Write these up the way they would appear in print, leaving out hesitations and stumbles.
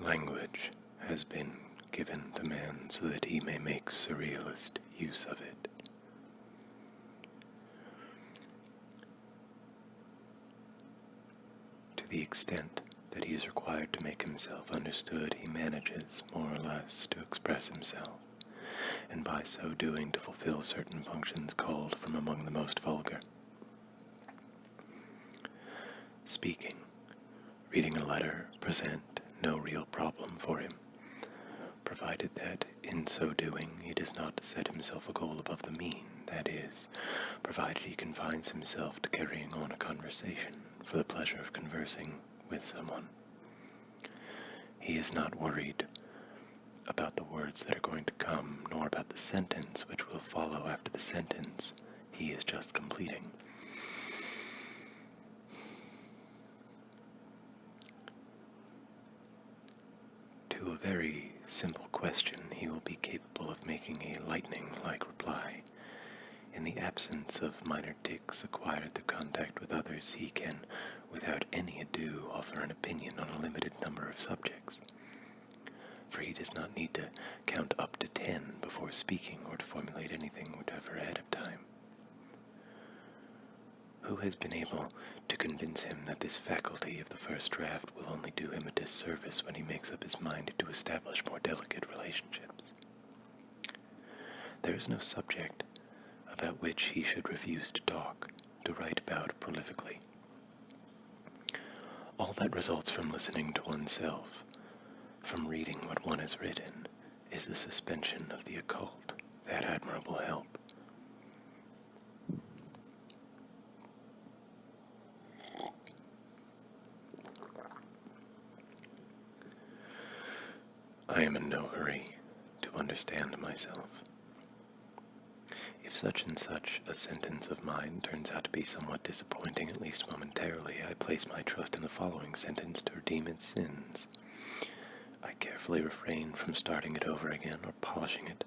Language has been given to man so that he may make surrealist use of it. To the extent that he is required to make himself understood, he manages, more or less, to express himself, and by so doing to fulfill certain functions called from among the most vulgar. Speaking, reading a letter present no real problem for him, provided that in so doing he does not set himself a goal above the mean, that is, provided he confines himself to carrying on a conversation for the pleasure of conversing with someone. He is not worried about the words that are going to come, nor about the sentence which will follow after the sentence he is just completing. To a very simple question, he will be capable of making a lightning-like reply. In the absence of minor tics acquired through contact with others, he can, without any ado, offer an opinion on a limited number of subjects. For he does not need to count up to 10 before speaking or to formulate anything whatever ahead of time. Who has been able to convince him that this faculty of the first draft will only do him a disservice when he makes up his mind to establish more delicate relationships? There is no subject about which he should refuse to talk, to write about prolifically. All that results from listening to oneself, from reading what one has written, is the suspension of the occult, that admirable help. I am in no hurry to understand myself. If such and such a sentence of mine turns out to be somewhat disappointing, at least momentarily, I place my trust in the following sentence to redeem its sins. I carefully refrain from starting it over again or polishing it.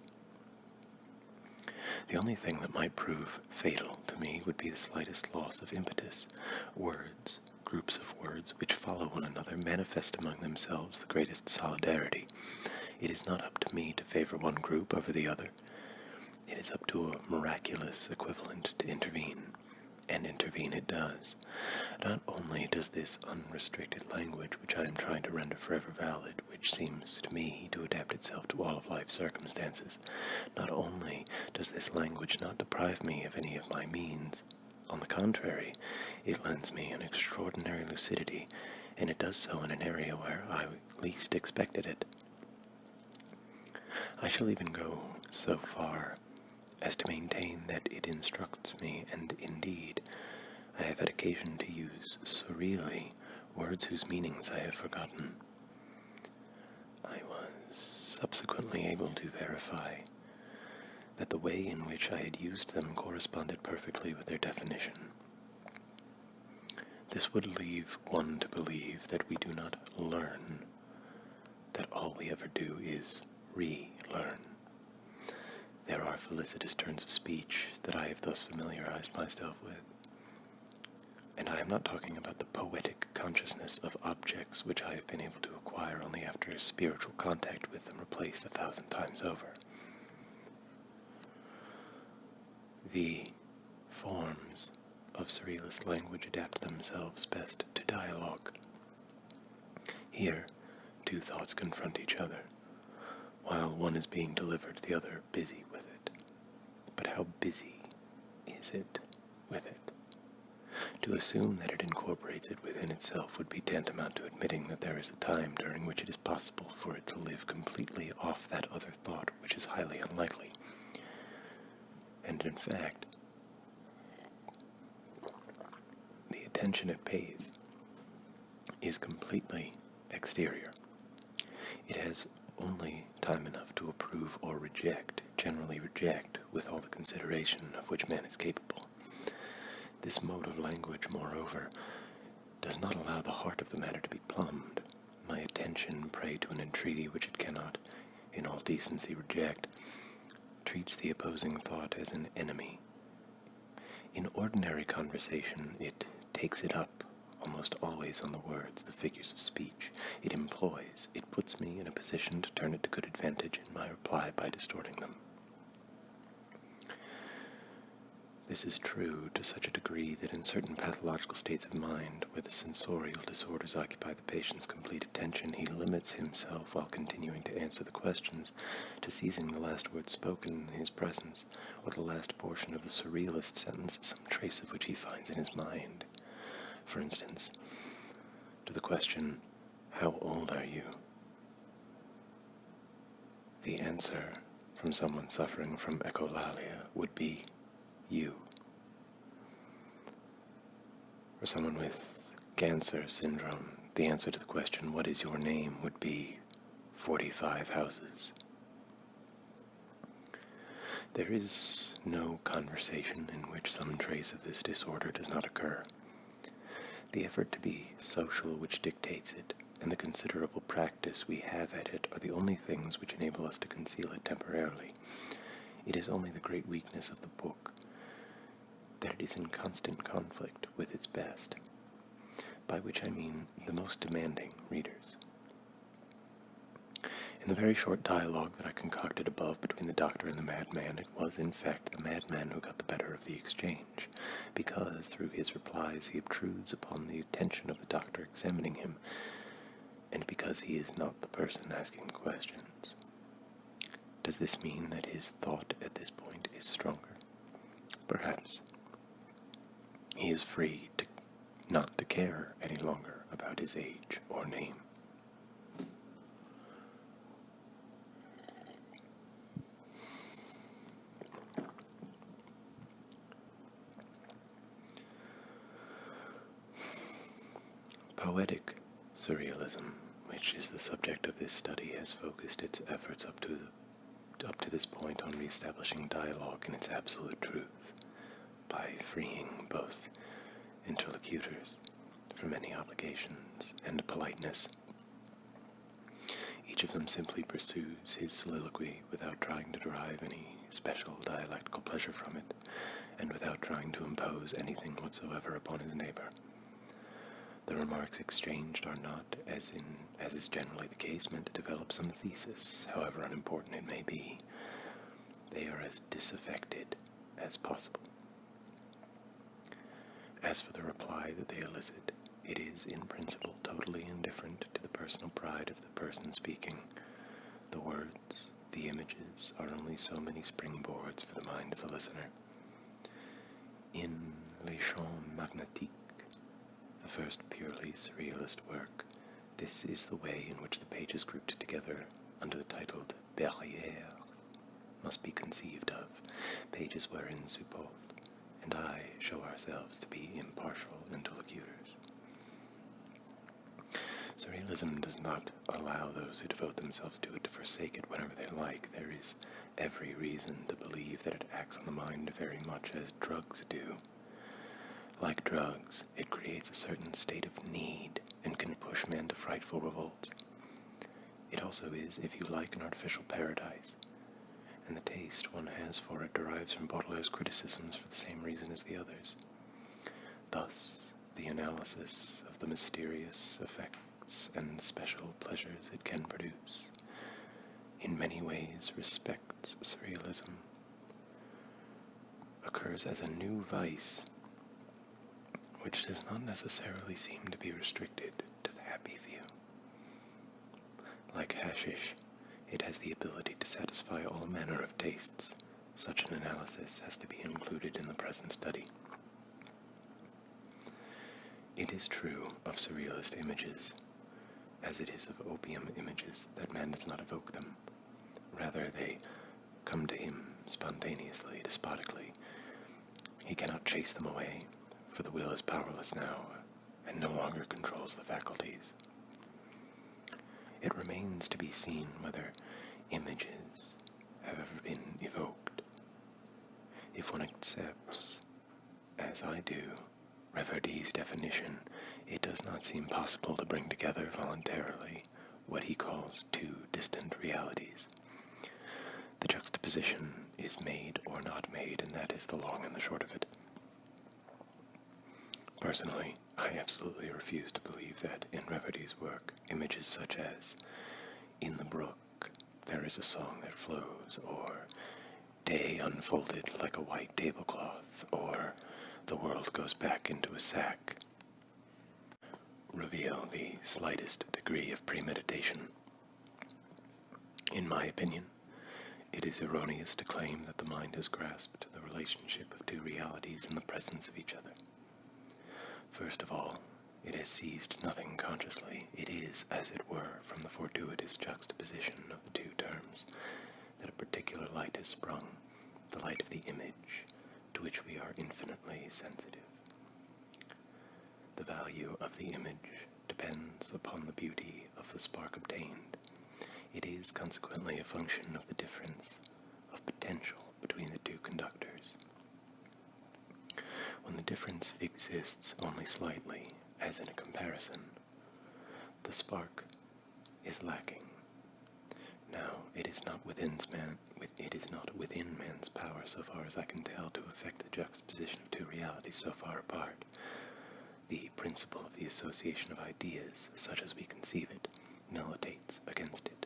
The only thing that might prove fatal to me would be the slightest loss of impetus. Words, groups of words which follow one another, manifest among themselves the greatest solidarity. It is not up to me to favor one group over the other. It is up to a miraculous equivalent to intervene, and intervene it does. Not only does this unrestricted language, which I am trying to render forever valid, which seems to me to adapt itself to all of life's circumstances, not only does this language not deprive me of any of my means, on the contrary, it lends me an extraordinary lucidity, and it does so in an area where I least expected it. I shall even go so far as to maintain that it instructs me, and indeed, I have had occasion to use surreally words whose meanings I have forgotten. I was subsequently able to verify that the way in which I had used them corresponded perfectly with their definition. This would leave one to believe that we do not learn, that all we ever do is relearn. There are felicitous turns of speech that I have thus familiarized myself with. And I am not talking about the poetic consciousness of objects which I have been able to acquire only after a spiritual contact with them replaced 1,000 times over. The forms of surrealist language adapt themselves best to dialogue. Here, two thoughts confront each other. While one is being delivered, the other busy with it. But how busy is it with it? To assume that it incorporates it within itself would be tantamount to admitting that there is a time during which it is possible for it to live completely off that other thought, which is highly unlikely. And in fact, the attention it pays is completely exterior. It has only time enough to approve or reject, generally reject, with all the consideration of which man is capable. This mode of language, moreover, does not allow the heart of the matter to be plumbed. My attention, prey to an entreaty which it cannot, in all decency, reject, treats the opposing thought as an enemy. In ordinary conversation, it takes it up, almost always on the words, the figures of speech. It employs, it puts me in a position to turn it to good advantage in my reply by distorting them. This is true to such a degree that in certain pathological states of mind, where the sensorial disorders occupy the patient's complete attention, he limits himself, while continuing to answer the questions, to seizing the last word spoken in his presence, or the last portion of the surrealist sentence, some trace of which he finds in his mind. For instance, to the question, "How old are you?" the answer from someone suffering from echolalia would be, "You." For someone with cancer syndrome, the answer to the question, "What is your name?" would be 45 houses. There is no conversation in which some trace of this disorder does not occur. The effort to be social which dictates it, and the considerable practice we have at it, are the only things which enable us to conceal it temporarily. It is only the great weakness of the book that it is in constant conflict with its best, by which I mean the most demanding readers. In the very short dialogue that I concocted above between the doctor and the madman, it was, in fact, the madman who got the better of the exchange, because, through his replies, he obtrudes upon the attention of the doctor examining him, and because he is not the person asking the questions. Does this mean that his thought at this point is stronger? Perhaps. He is free not to care any longer about his age or name. Poetic surrealism, which is the subject of this study, has focused its efforts up to this point on reestablishing dialogue in its absolute truth, by freeing both interlocutors from any obligations and politeness. Each of them simply pursues his soliloquy without trying to derive any special dialectical pleasure from it, and without trying to impose anything whatsoever upon his neighbor. The remarks exchanged are not, as is generally the case, meant to develop some thesis, however unimportant it may be. They are as disaffected as possible. As for the reply that they elicit, it is in principle totally indifferent to the personal pride of the person speaking. The words, the images, are only so many springboards for the mind of the listener. In Les Champs Magnétiques, the first purely surrealist work, this is the way in which the pages grouped together under the title Barrières must be conceived of, pages wherein Supporte and I show ourselves to be impartial interlocutors. Surrealism does not allow those who devote themselves to it to forsake it whenever they like. There is every reason to believe that it acts on the mind very much as drugs do. Like drugs, it creates a certain state of need and can push men to frightful revolts. It also is, if you like, an artificial paradise, and the taste one has for it derives from Baudelaire's criticisms for the same reason as the others. Thus, the analysis of the mysterious effects and special pleasures it can produce in many ways respects surrealism, occurs as a new vice, which does not necessarily seem to be restricted to the happy few. Like hashish, it has the ability to satisfy all manner of tastes. Such an analysis has to be included in the present study. It is true of surrealist images, as it is of opium images, that man does not evoke them. Rather, they come to him spontaneously, despotically. He cannot chase them away, for the will is powerless now, and no longer controls the faculties. It remains to be seen whether images have ever been evoked. If one accepts, as I do, Reverdy's definition, it does not seem possible to bring together voluntarily what he calls two distant realities. The juxtaposition is made or not made, and that is the long and the short of it. Personally, I absolutely refuse to believe that in Reverdy's work, images such as "In the brook, there is a song that flows," or "Day unfolded like a white tablecloth," or "The world goes back into a sack," reveal the slightest degree of premeditation. In my opinion, it is erroneous to claim that the mind has grasped the relationship of two realities in the presence of each other. First of all, it has seized nothing consciously. It is, as it were, from the fortuitous juxtaposition of the two terms, that a particular light has sprung, the light of the image, to which we are infinitely sensitive. The value of the image depends upon the beauty of the spark obtained. It is consequently a function of the difference of potential between the two conductors. When the difference exists only slightly, as in a comparison, the spark is lacking. Now, it is not within man's power, so far as I can tell, to effect the juxtaposition of two realities so far apart. The principle of the association of ideas, such as we conceive it, militates against it.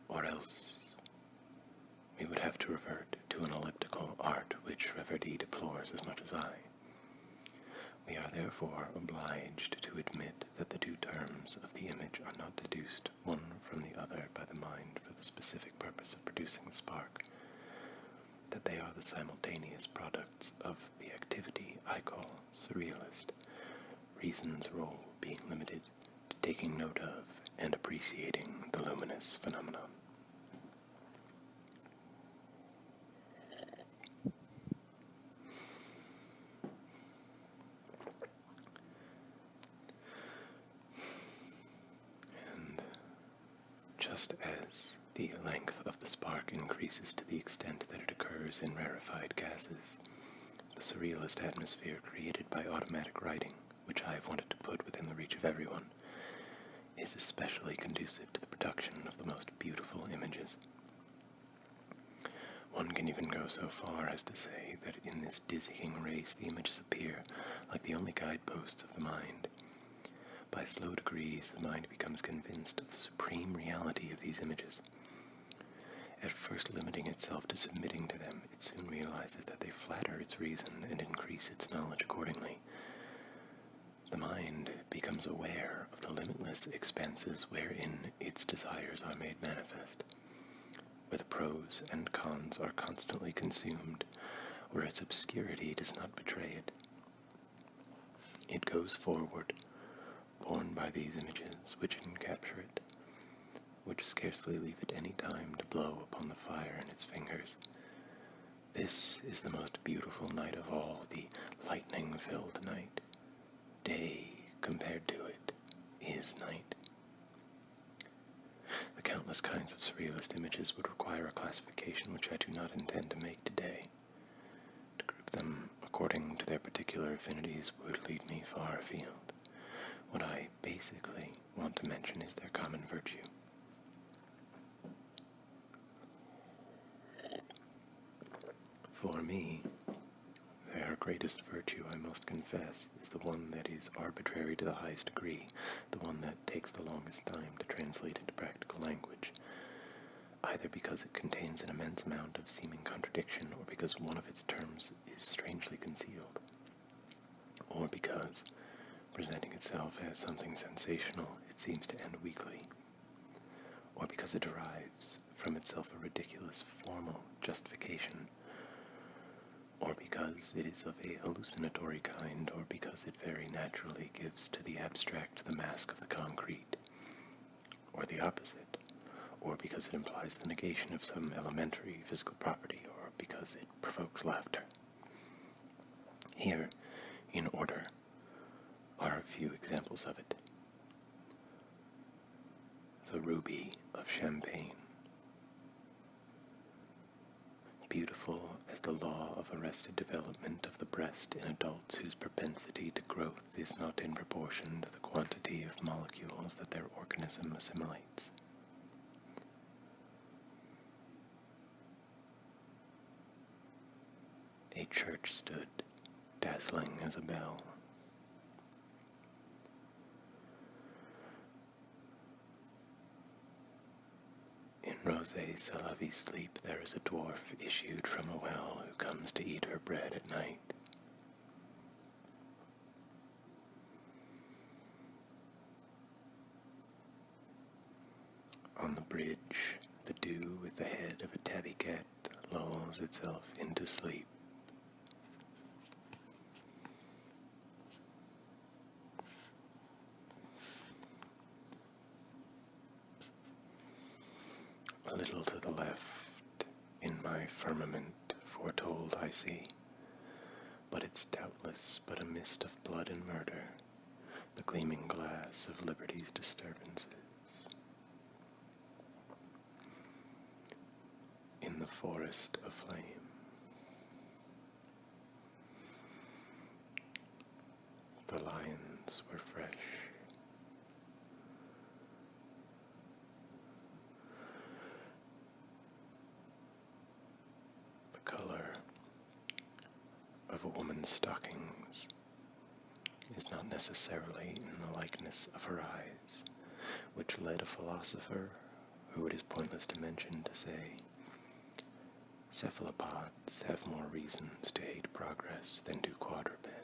Or else we would have to revert to an elliptical art which Reverdy deplores as much as I. We are therefore obliged to admit that the two terms of the image are not deduced one from the other by the mind for the specific purpose of producing the spark, that they are the simultaneous products of the activity I call surrealist, reason's role being limited to taking note of and appreciating the luminous phenomenon. Just as the length of the spark increases to the extent that it occurs in rarefied gases, the surrealist atmosphere created by automatic writing, which I have wanted to put within the reach of everyone, is especially conducive to the production of the most beautiful images. One can even go so far as to say that in this dizzying race the images appear like the only guideposts of the mind. By slow degrees, the mind becomes convinced of the supreme reality of these images. At first limiting itself to submitting to them, it soon realizes that they flatter its reason and increase its knowledge accordingly. The mind becomes aware of the limitless expanses wherein its desires are made manifest, where the pros and cons are constantly consumed, where its obscurity does not betray it. It goes forward, borne by these images which encapture it, which scarcely leave it any time to blow upon the fire in its fingers. This is the most beautiful night of all, the lightning-filled night. Day, compared to it, is night. The countless kinds of surrealist images would require a classification which I do not intend to make today. To group them according to their particular affinities would lead me far afield. What I basically want to mention is their common virtue. For me, their greatest virtue, I must confess, is the one that is arbitrary to the highest degree, the one that takes the longest time to translate into practical language, either because it contains an immense amount of seeming contradiction, or because one of its terms is strangely concealed, or because, presenting itself as something sensational, it seems to end weakly, or because it derives from itself a ridiculous formal justification, or because it is of a hallucinatory kind, or because it very naturally gives to the abstract the mask of the concrete, or the opposite, or because it implies the negation of some elementary physical property, or because it provokes laughter. Here, in order, are a few examples of it. The ruby of Champagne. Beautiful as the law of arrested development of the breast in adults whose propensity to growth is not in proportion to the quantity of molecules that their organism assimilates. A church stood, dazzling as a bell, Rose c'est la vie sleep, there is a dwarf issued from a well who comes to eat her bread at night. On the bridge, the dew with the head of a tabby cat lulls itself into sleep. A little to the left, in my firmament, foretold I see, but it's doubtless but a mist of blood and murder, the gleaming glass of liberty's disturbances. In the forest aflame. The lions were fresh. The color of a woman's stockings is not necessarily in the likeness of her eyes, which led a philosopher, who it is pointless to mention, to say, cephalopods have more reasons to hate progress than do quadrupeds.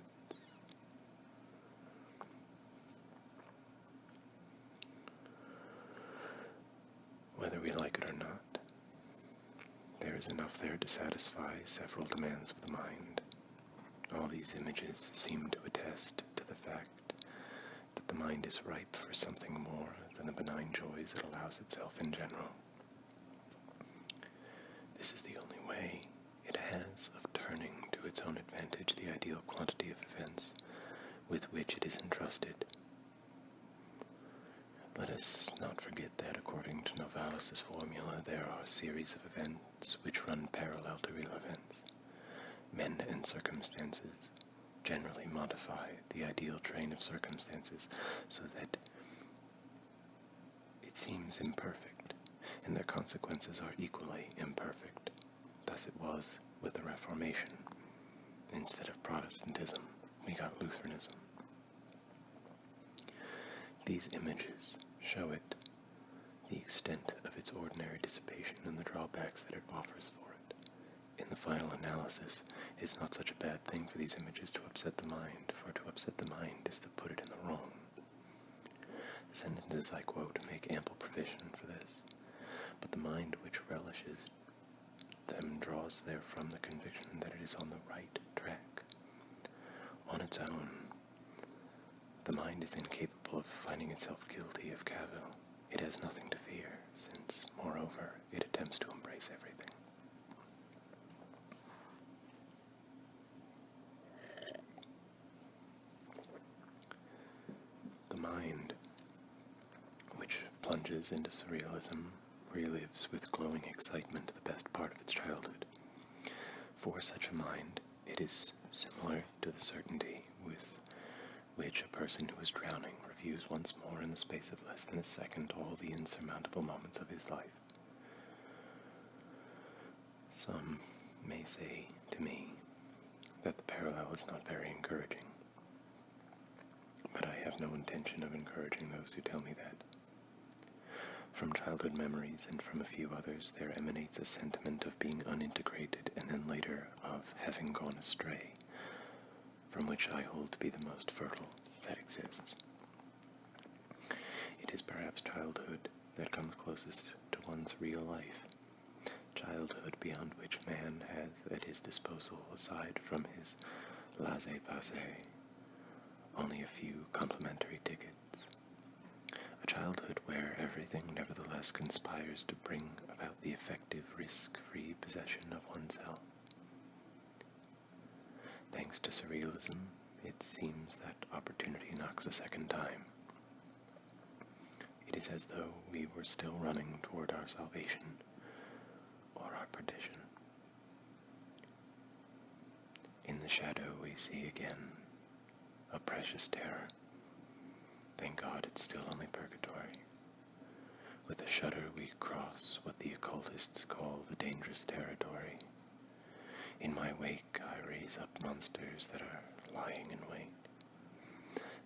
Whether we like it or not, there is enough there to satisfy several demands of the mind. All these images seem to attest to the fact that the mind is ripe for something more than the benign joys it allows itself in general. This is the only way it has of turning to its own advantage the ideal quantity of events with which it is entrusted. Let us not forget that, according to Novalis' formula, there are a series of events which run parallel to real events. Men and circumstances generally modify the ideal train of circumstances so that it seems imperfect, and their consequences are equally imperfect. Thus it was with the Reformation. Instead of Protestantism, we got Lutheranism. These images show it the extent of its ordinary dissipation and the drawbacks that it offers for it. In the final analysis, it's not such a bad thing for these images to upset the mind, for to upset the mind is to put it in the wrong. The sentences I quote make ample provision for this, but the mind which relishes them draws therefrom the conviction that it is on the right track. On its own, the mind is incapable of finding itself guilty of cavil. It has nothing to fear, since, moreover, it attempts to embrace everything. The mind, which plunges into surrealism, relives with glowing excitement the best part of its childhood. For such a mind, it is similar to the certainty with which a person who is drowning reviews once more in the space of less than a second all the insurmountable moments of his life. Some may say to me that the parallel is not very encouraging, but I have no intention of encouraging those who tell me that. From childhood memories and from a few others there emanates a sentiment of being unintegrated and then later of having gone astray, from which I hold to be the most fertile that exists. It is perhaps childhood that comes closest to one's real life, childhood beyond which man has at his disposal, aside from his laissez-passer, only a few complimentary tickets. A childhood where everything nevertheless conspires to bring about the effective, risk-free possession of oneself. Thanks to surrealism, it seems that opportunity knocks a second time. It is as though we were still running toward our salvation or our perdition. In the shadow we see again a precious terror. Thank God it's still only purgatory. With a shudder we cross what the occultists call the dangerous territory. In my wake I raise up monsters that are lying in wait.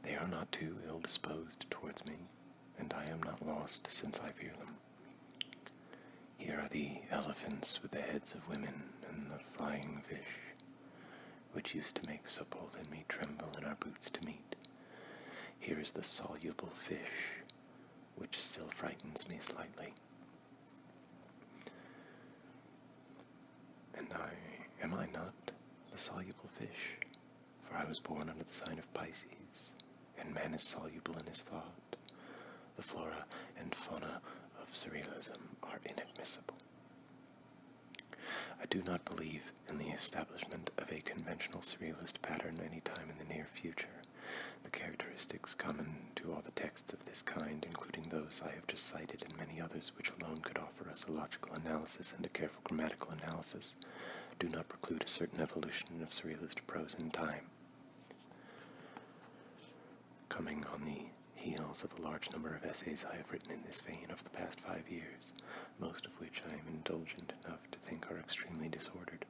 They are not too ill-disposed towards me, and I am not lost since I fear them. Here are the elephants with the heads of women and the flying fish, which used to make Sopol and me tremble in our boots to meet. Here is the soluble fish, which still frightens me slightly. And am I not the soluble fish? For I was born under the sign of Pisces, and man is soluble in his thought. The flora and fauna of Surrealism are inadmissible. I do not believe in the establishment of a conventional Surrealist pattern any time in the near future. The characteristics common to all the texts of this kind, including those I have just cited and many others which alone could offer us a logical analysis and a careful grammatical analysis, do not preclude a certain evolution of Surrealist prose in time. Coming on the heels of a large number of essays I have written in this vein over the past 5 years, most of which I am indulgent enough to think are extremely disordered.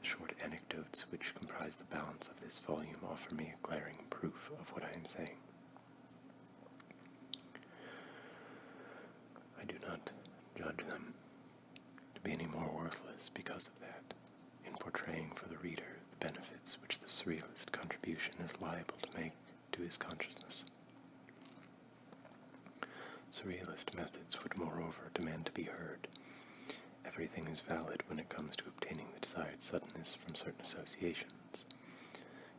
The short anecdotes which comprise the balance of this volume offer me a glaring proof of what I am saying. I do not judge them to be any more worthless because of that, in portraying for the reader the benefits which the Surrealist contribution is liable to make to his consciousness. Surrealist methods would moreover demand to be heard. Everything is valid when it comes to obtaining the desired suddenness from certain associations.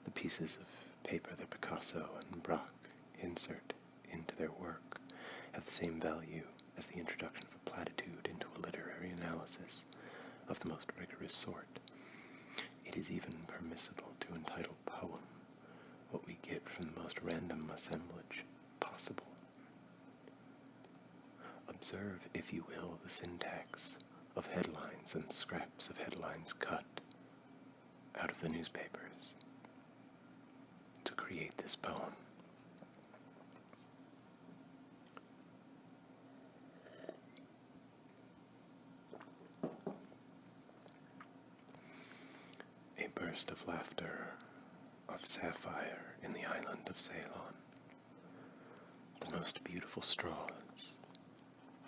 The pieces of paper that Picasso and Braque insert into their work have the same value as the introduction of a platitude into a literary analysis of the most rigorous sort. It is even permissible to entitle poem what we get from the most random assemblage possible. Observe, if you will, the syntax of headlines and scraps of headlines cut out of the newspapers to create this poem. A burst of laughter of sapphire in the island of Ceylon. The most beautiful straws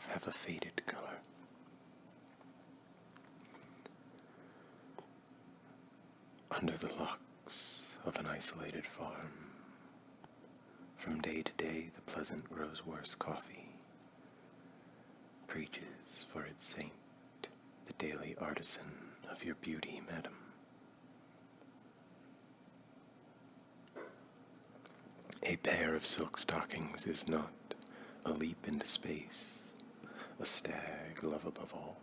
have a faded color. Under the locks of an isolated farm, from day to day the pleasant grows worse coffee preaches for its saint, the daily artisan of your beauty, madam. A pair of silk stockings is not a leap into space, a stag love above all.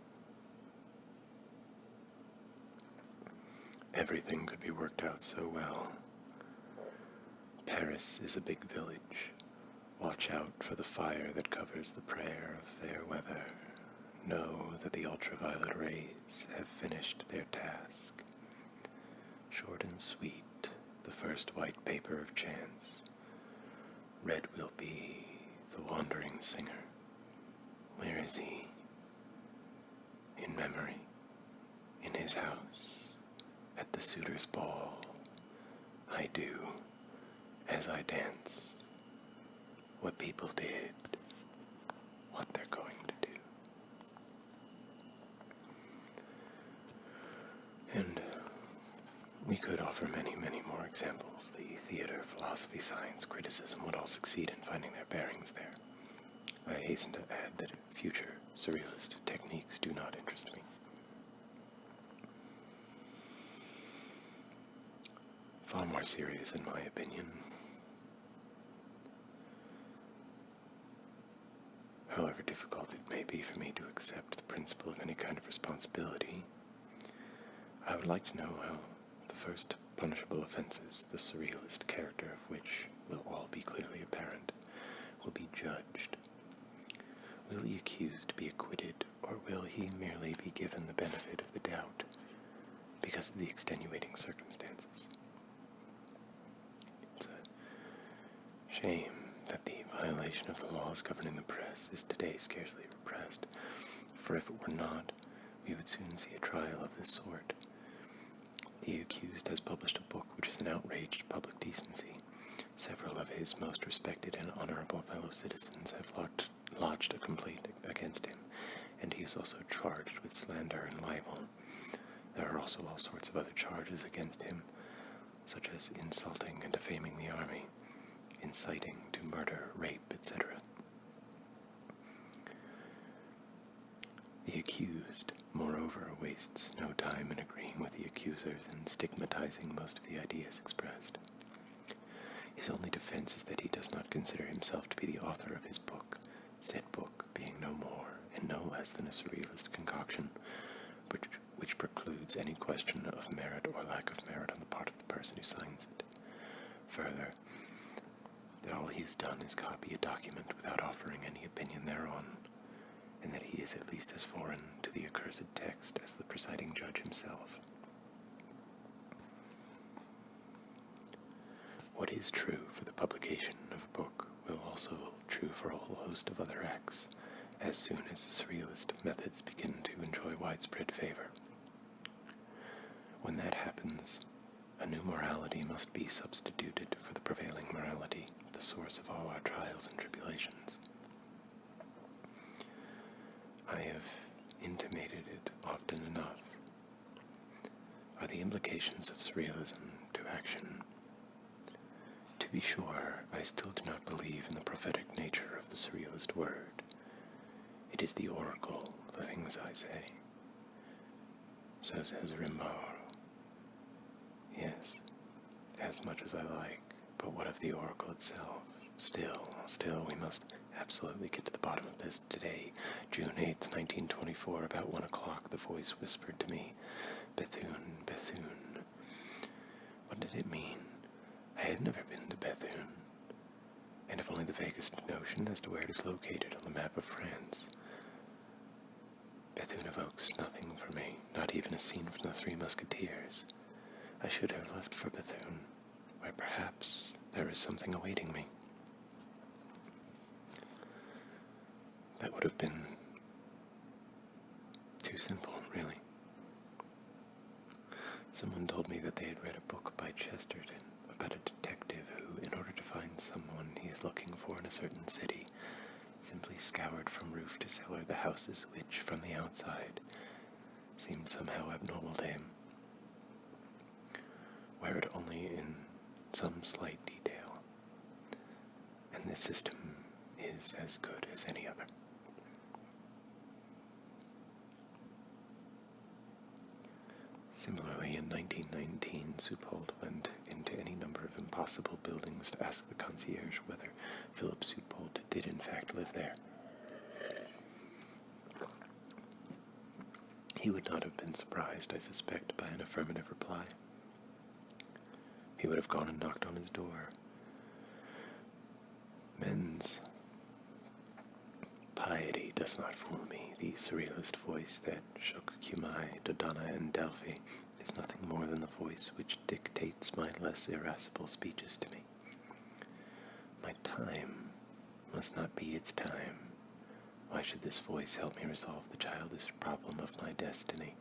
Everything could be worked out so well. Paris is a big village. Watch out for the fire that covers the prayer of fair weather. Know that the ultraviolet rays have finished their task. Short and sweet, the first white paper of chance. Red will be the wandering singer. Where is he? In memory, in his house, at the suitor's ball. I do, as I dance, what people did, what they're going to do. And we could offer many, many more examples. The theater, philosophy, science, criticism would all succeed in finding their bearings there. I hasten to add that future Surrealist techniques do not interest me. Far more serious, in my opinion. However difficult it may be for me to accept the principle of any kind of responsibility, I would like to know how the first punishable offenses, the Surrealist character of which will all be clearly apparent, will be judged. Will the accused be acquitted, or will he merely be given the benefit of the doubt because of the extenuating circumstances? It's a shame that the violation of the laws governing the press is today scarcely repressed, for if it were not, we would soon see a trial of this sort. The accused has published a book which is an outrage to public decency. Several of his most respected and honorable fellow citizens have lodged a complaint against him, and he is also charged with slander and libel. There are also all sorts of other charges against him, such as insulting and defaming the army, inciting to murder, rape, etc. The accused, moreover, wastes no time in agreeing with the accusers and stigmatizing most of the ideas expressed. His only defense is that he does not consider himself to be the author of his book, said book being no more and no less than a surrealist concoction, which precludes any question of merit or lack of merit on the part of the person who signs it. Further, that all he has done is copy a document without offering any opinion thereon, and that he is at least as foreign to the accursed text as the presiding judge himself. What is true for the publication of a book will also hold true for a whole host of other acts, as soon as surrealist methods begin to enjoy widespread favor. When that happens, a new morality must be substituted for the prevailing morality, the source of all our trials and tribulations. I have intimated it often enough. Are the implications of surrealism to action? To be sure, I still do not believe in the prophetic nature of the surrealist word. It is the oracle, the things I say. So says Rimbaud. Yes, as much as I like, but what of the oracle itself? Still, we must absolutely get to the bottom of this today. June 8th, 1924, about 1 o'clock, the voice whispered to me, Bethune, Bethune. What did it mean? I had never been to Bethune, and have only the vaguest notion as to where it is located on the map of France. Bethune evokes nothing for me, not even a scene from the Three Musketeers. I should have left for Bethune, where perhaps there is something awaiting me. That would have been too simple, really. Someone told me that they had read a book by Chesterton about a detective who, in order to find someone he is looking for in a certain city, simply scoured from roof to cellar the houses which, from the outside, seemed somehow abnormal to him, wear it only in some slight detail, and this system is as good as any other. Similarly, in 1919, Soupault went into any number of impossible buildings to ask the concierge whether Philip Soupault did in fact live there. He would not have been surprised, I suspect, by an affirmative reply. He would have gone and knocked on his door. Men's piety does not fool me. The surrealist voice that shook Cumae, Dodona, and Delphi is nothing more than the voice which dictates my less irascible speeches to me. My time must not be its time. Why should this voice help me resolve the childish problem of my destiny?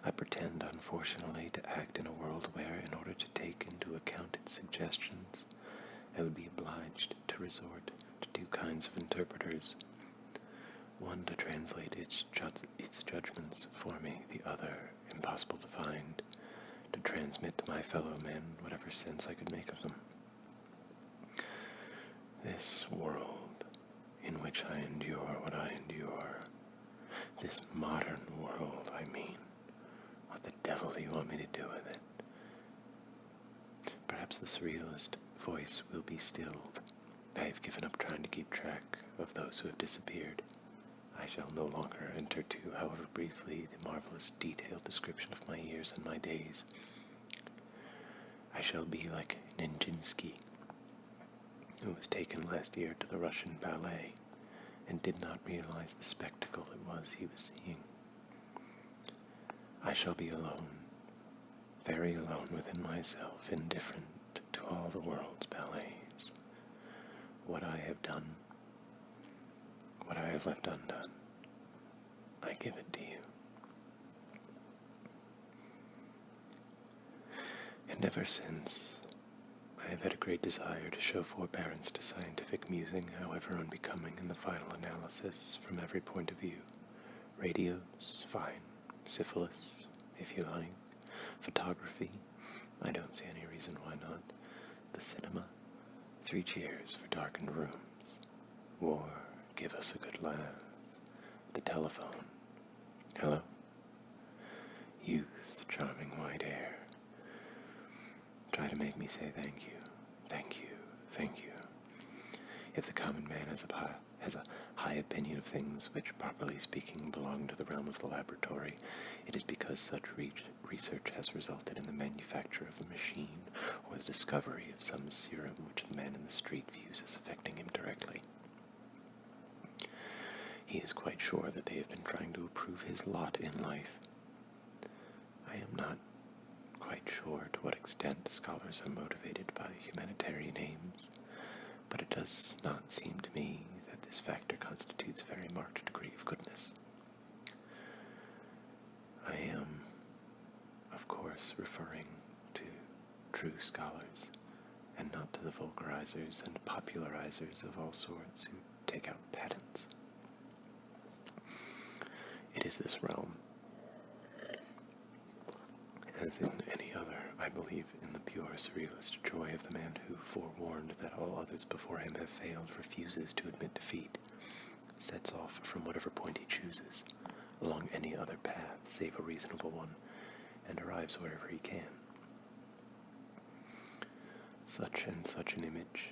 I pretend, unfortunately, to act in a world where, in order to take into account its suggestions, I would be obliged to resort to two kinds of interpreters. One to translate its judgments for me, the other, impossible to find, to transmit to my fellow men whatever sense I could make of them. This world in which I endure what I endure, this modern world, I mean, what the devil do you want me to do with it? Perhaps the surrealist voice will be stilled. I have given up trying to keep track of those who have disappeared. I shall no longer enter to, however briefly, the marvelous detailed description of my years and my days. I shall be like Nijinsky, who was taken last year to the Russian ballet and did not realize the spectacle it was he was seeing. I shall be alone, very alone within myself, indifferent to all the world's ballets. What I have done, what I have left undone, I give it to you. And ever since, I have had a great desire to show forbearance to scientific musing, however unbecoming in the final analysis, from every point of view. Radios, fine. Syphilis, if you like. Photography, I don't see any reason why not. The cinema, 3 cheers for darkened rooms. War, give us a good laugh. The telephone, hello. Youth, charming white hair. Try to make me say thank you, thank you, thank you. If the common man has a high opinion of things which, properly speaking, belong to the realm of the laboratory, it is because such research has resulted in the manufacture of a machine or the discovery of some serum which the man in the street views as affecting him directly. He is quite sure that they have been trying to improve his lot in life. I am not quite sure to what extent scholars are motivated by humanitarian aims, but it does not seem to me that this factor constitutes a very marked degree of goodness. I am, of course, referring to true scholars, and not to the vulgarizers and popularizers of all sorts who take out patents. It is this realm, as in any other, I believe in the pure surrealist joy of the man who, forewarned that all others before him have failed, refuses to admit defeat, sets off from whatever point he chooses, along any other path save a reasonable one, and arrives wherever he can. Such and such an image,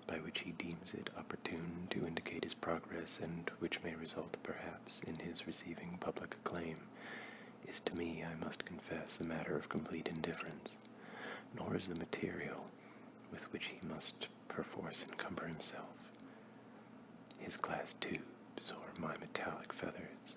by which he deems it opportune to indicate his progress, and which may result, perhaps, in his receiving public acclaim, is to me, I must confess, a matter of complete indifference, nor is the material with which he must perforce encumber himself, his glass tubes or my metallic feathers,